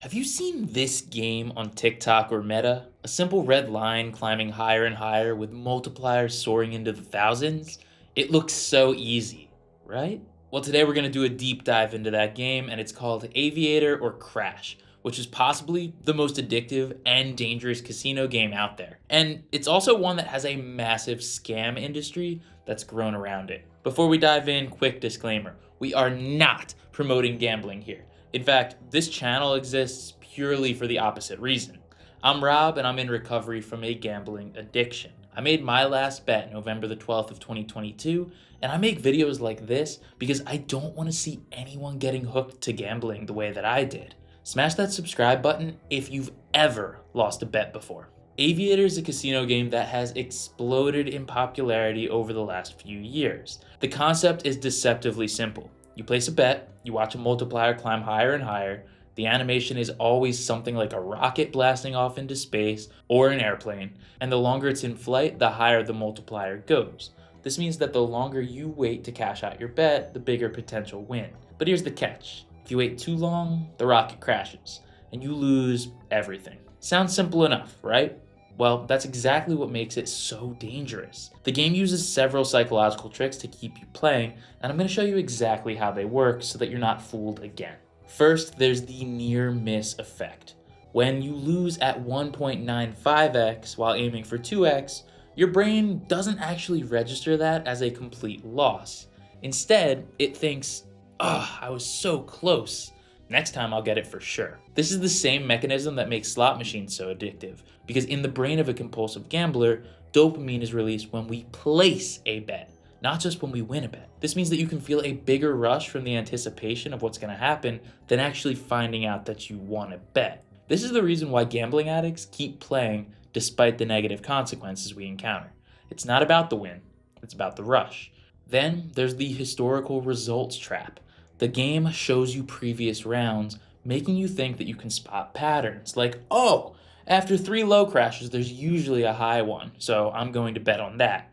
Have you seen this game on TikTok or Meta? A simple red line climbing higher and higher with multipliers soaring into the thousands? It looks so easy, right? Well, today we're going to do a deep dive into that game, and it's called Aviator or Crash, which is possibly the most addictive and dangerous casino game out there. And it's also one that has a massive scam industry that's grown around it. Before we dive in, quick disclaimer: we are not promoting gambling here. In fact, this channel exists purely for the opposite reason. I'm Rob and I'm in recovery from a gambling addiction. I made my last bet November the 12th of 2022, and I make videos like this because I don't want to see anyone getting hooked to gambling the way that I did. Smash that subscribe button if you've ever lost a bet before. Aviator is a casino game that has exploded in popularity over the last few years. The concept is deceptively simple. You place a bet, you watch a multiplier climb higher and higher. The animation is always something like a rocket blasting off into space or an airplane, and the longer it's in flight, the higher the multiplier goes. This means that the longer you wait to cash out your bet, the bigger potential win. But here's the catch: if you wait too long, the rocket crashes, and you lose everything. Sounds simple enough, right? Well, that's exactly what makes it so dangerous. The game uses several psychological tricks to keep you playing, and I'm going to show you exactly how they work so that you're not fooled again. First, there's the near miss effect. When you lose at 1.95x while aiming for 2x, your brain doesn't actually register that as a complete loss. Instead, it thinks, I was so close. Next time I'll get it for sure. This is the same mechanism that makes slot machines so addictive, because in the brain of a compulsive gambler, dopamine is released when we place a bet, not just when we win a bet. This means that you can feel a bigger rush from the anticipation of what's going to happen than actually finding out that you won a bet. This is the reason why gambling addicts keep playing despite the negative consequences we encounter. It's not about the win, it's about the rush. Then there's the historical results trap. The game shows you previous rounds, making you think that you can spot patterns, like, after 3 low crashes, there's usually a high one, so I'm going to bet on that.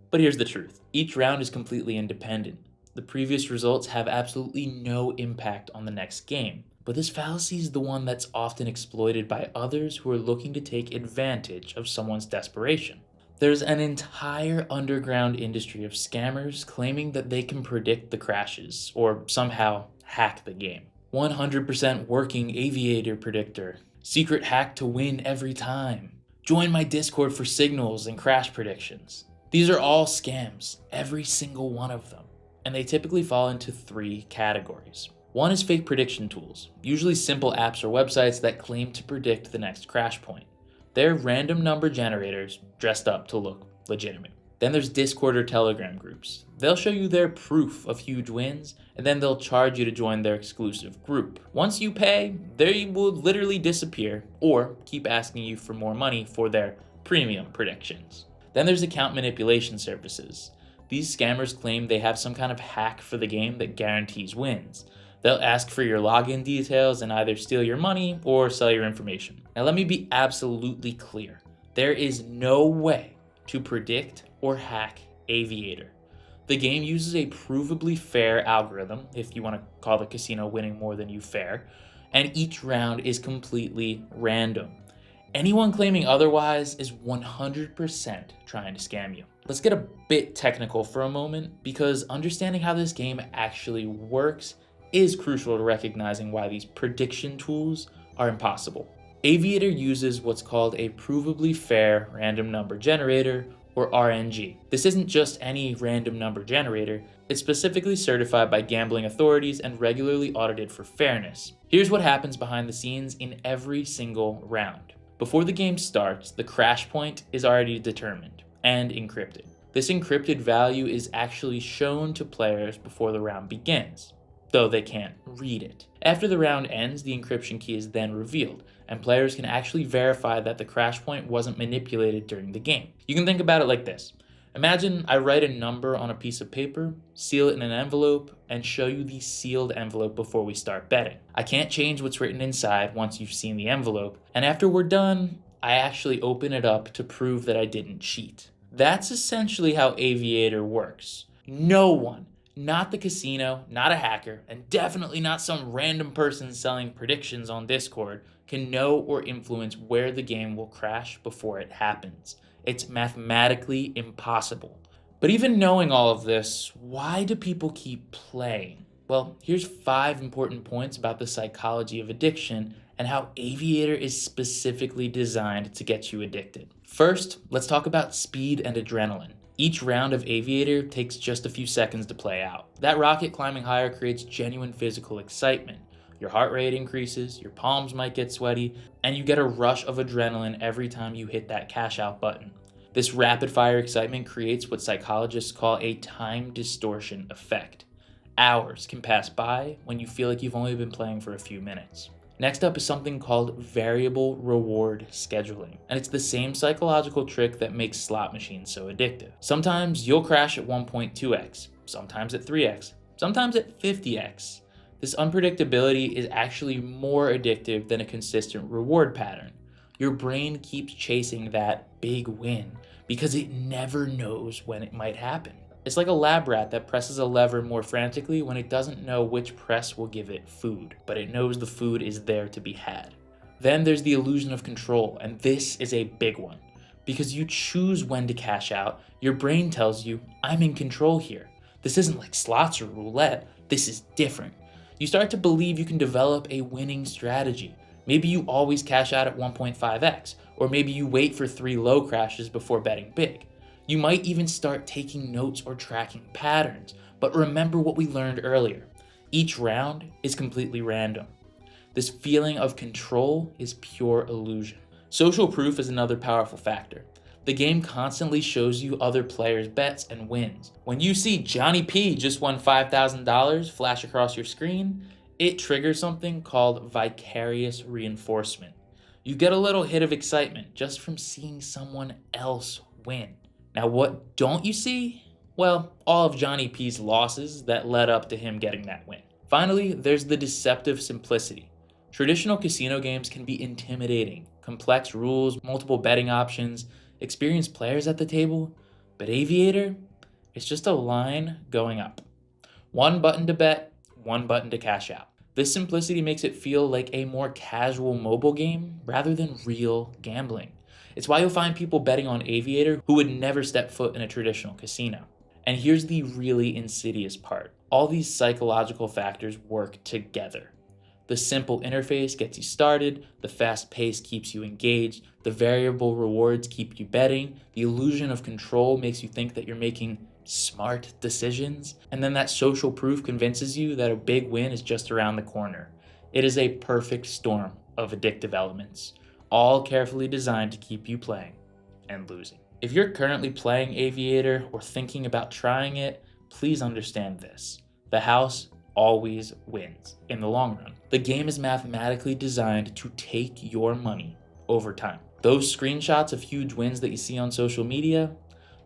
But here's the truth: each round is completely independent. The previous results have absolutely no impact on the next game. But this fallacy is the one that's often exploited by others who are looking to take advantage of someone's desperation. There's an entire underground industry of scammers claiming that they can predict the crashes or somehow hack the game. 100% working aviator predictor. Secret hack to win every time. Join my Discord for signals and crash predictions. These are all scams, every single one of them. And they typically fall into 3 categories. One is fake prediction tools, usually simple apps or websites that claim to predict the next crash point. They're random number generators dressed up to look legitimate. Then there's Discord or Telegram groups. They'll show you their proof of huge wins, and then they'll charge you to join their exclusive group. Once you pay, they will literally disappear or keep asking you for more money for their premium predictions. Then there's account manipulation services. These scammers claim they have some kind of hack for the game that guarantees wins. They'll ask for your login details and either steal your money or sell your information. Now let me be absolutely clear. There is no way to predict or hack Aviator. The game uses a provably fair algorithm, if you want to call the casino winning more than you fair, and each round is completely random. Anyone claiming otherwise is 100% trying to scam you. Let's get a bit technical for a moment, because understanding how this game actually works is crucial to recognizing why these prediction tools are impossible. Aviator uses what's called a provably fair random number generator, or RNG. This isn't just any random number generator, it's specifically certified by gambling authorities and regularly audited for fairness. Here's what happens behind the scenes in every single round. Before the game starts, the crash point is already determined and encrypted. This encrypted value is actually shown to players before the round begins, though they can't read it. After the round ends, the encryption key is then revealed, and players can actually verify that the crash point wasn't manipulated during the game. You can think about it like this. Imagine I write a number on a piece of paper, seal it in an envelope, and show you the sealed envelope before we start betting. I can't change what's written inside once you've seen the envelope, and after we're done, I actually open it up to prove that I didn't cheat. That's essentially how Aviator works. No one Not the casino, not a hacker, and definitely not some random person selling predictions on Discord can know or influence where the game will crash before it happens. It's mathematically impossible. But even knowing all of this, why do people keep playing? Well, here's 5 important points about the psychology of addiction and how Aviator is specifically designed to get you addicted. First, let's talk about speed and adrenaline. Each round of Aviator takes just a few seconds to play out. That rocket climbing higher creates genuine physical excitement. Your heart rate increases, your palms might get sweaty, and you get a rush of adrenaline every time you hit that cash out button. This rapid fire excitement creates what psychologists call a time distortion effect. Hours can pass by when you feel like you've only been playing for a few minutes. Next up is something called variable reward scheduling, and it's the same psychological trick that makes slot machines so addictive. Sometimes you'll crash at 1.2x, sometimes at 3x, sometimes at 50x. This unpredictability is actually more addictive than a consistent reward pattern. Your brain keeps chasing that big win because it never knows when it might happen. It's like a lab rat that presses a lever more frantically when it doesn't know which press will give it food, but it knows the food is there to be had. Then there's the illusion of control, and this is a big one. Because you choose when to cash out, your brain tells you, I'm in control here. This isn't like slots or roulette, this is different. You start to believe you can develop a winning strategy. Maybe you always cash out at 1.5x, or maybe you wait for 3 low crashes before betting big. You might even start taking notes or tracking patterns, but remember what we learned earlier. Each round is completely random. This feeling of control is pure illusion. Social proof is another powerful factor. The game constantly shows you other players' bets and wins. When you see Johnny P just won $5,000 flash across your screen, it triggers something called vicarious reinforcement. You get a little hit of excitement just from seeing someone else win. Now, what don't you see? Well, all of Johnny P's losses that led up to him getting that win. Finally, there's the deceptive simplicity. Traditional casino games can be intimidating, complex rules, multiple betting options, experienced players at the table, but Aviator, it's just a line going up. One button to bet, one button to cash out. This simplicity makes it feel like a more casual mobile game rather than real gambling. It's why you'll find people betting on Aviator who would never step foot in a traditional casino. And here's the really insidious part. All these psychological factors work together. The simple interface gets you started, the fast pace keeps you engaged, the variable rewards keep you betting, the illusion of control makes you think that you're making smart decisions, and then that social proof convinces you that a big win is just around the corner. It is a perfect storm of addictive elements, all carefully designed to keep you playing and losing. If you're currently playing Aviator or thinking about trying it, please understand this. The house always wins in the long run. The game is mathematically designed to take your money over time. Those screenshots of huge wins that you see on social media,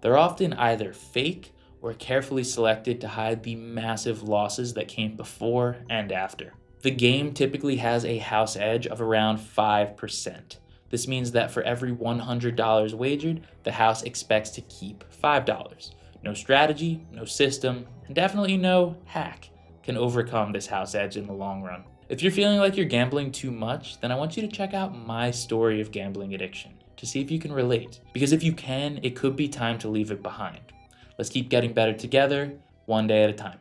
they're often either fake or carefully selected to hide the massive losses that came before and after. The game typically has a house edge of around 5%. This means that for every $100 wagered, the house expects to keep $5. No strategy, no system, and definitely no hack can overcome this house edge in the long run. If you're feeling like you're gambling too much, then I want you to check out my story of gambling addiction to see if you can relate. Because if you can, it could be time to leave it behind. Let's keep getting better together, one day at a time.